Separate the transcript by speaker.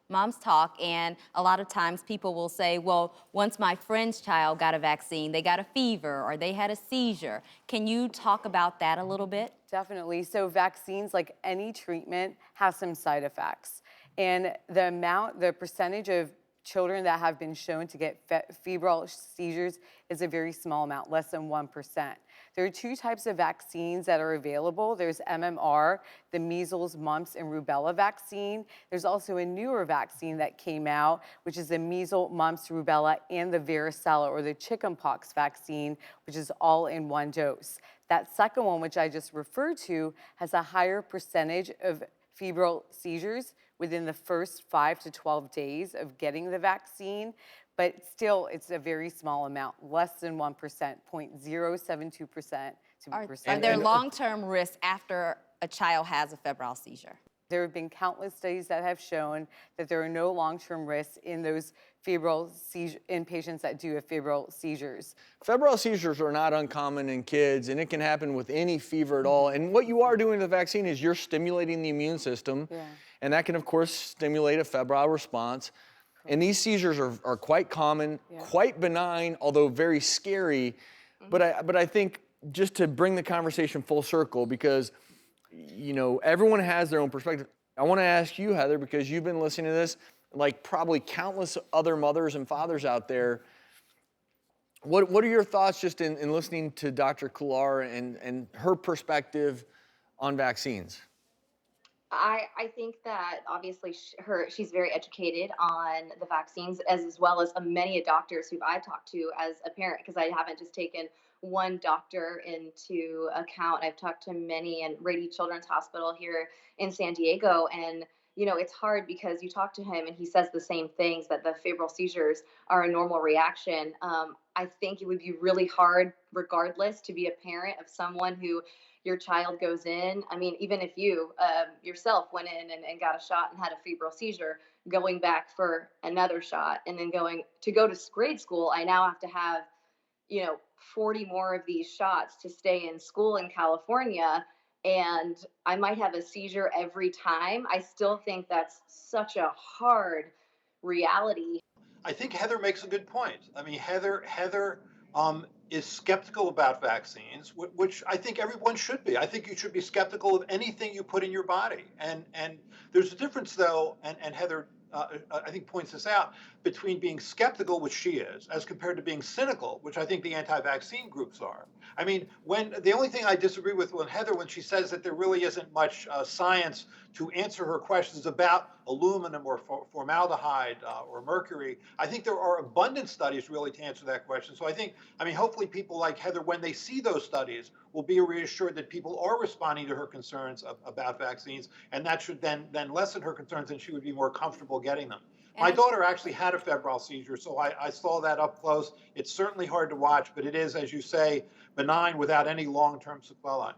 Speaker 1: moms talk, and a lot of times people will say, well, once my friend's child got a vaccine, they got a fever or they had a seizure. Can you talk about that a little bit?
Speaker 2: Definitely. So vaccines, like any treatment, have some side effects. And the percentage of children that have been shown to get febrile seizures is a very small amount, less than 1%. There are two types of vaccines that are available. There's MMR, the measles, mumps, and rubella vaccine. There's also a newer vaccine that came out, which is the measles, mumps, rubella, and the varicella, or the chickenpox vaccine, which is all in one dose. That second one, which I just referred to, has a higher percentage of febrile seizures within the first 5 to 12 days of getting the vaccine, but still it's a very small amount, less than 1%, 0.072% to be precise.
Speaker 1: Are there long-term risks after a child has a febrile seizure?
Speaker 2: There have been countless studies that have shown that there are no long-term risks in those febrile seizure in patients that do have febrile seizures.
Speaker 3: Febrile seizures are not uncommon in kids, and it can happen with any fever at all. And what you are doing with the vaccine is you're stimulating the immune system, and that can, of course, stimulate a febrile response. And these seizures are quite common, quite benign, although very scary. But I think just to bring the conversation full circle, because you know, everyone has their own perspective. I want to ask you, Heather, because you've been listening to this, like probably countless other mothers and fathers out there. What are your thoughts just in listening to Dr. Kular and her perspective on vaccines?
Speaker 4: I think that obviously she's very educated on the vaccines as well as many doctors who I've talked to as a parent, because I haven't just taken one doctor into account. I've talked to many, and Rady Children's Hospital here in San Diego, and you know, it's hard because you talk to him and he says the same things, that the febrile seizures are a normal reaction. I think it would be really hard, regardless, to be a parent of someone who your child goes in. I mean, even if you yourself went in and got a shot and had a febrile seizure, going back for another shot and then go to grade school, I now have to have, you know, 40 more of these shots to stay in school in California, and I might have a seizure every time. I still think that's such a hard reality.
Speaker 5: I think Heather makes a good point. I mean, Heather is skeptical about vaccines, which I think everyone should be. I think you should be skeptical of anything you put in your body. And there's a difference, though, and Heather, I think, points this out, between being skeptical, which she is, as compared to being cynical, which I think the anti-vaccine groups are. I mean, the only thing I disagree with Heather, when she says that there really isn't much science to answer her questions about aluminum or formaldehyde or mercury, I think there are abundant studies really to answer that question. So I mean, hopefully people like Heather, when they see those studies, will be reassured that people are responding to her concerns about vaccines, and that should then lessen her concerns, and she would be more comfortable getting them. My daughter actually had a febrile seizure, so I saw that up close. It's certainly hard to watch, but it is, as you say, benign without any long-term sequelae.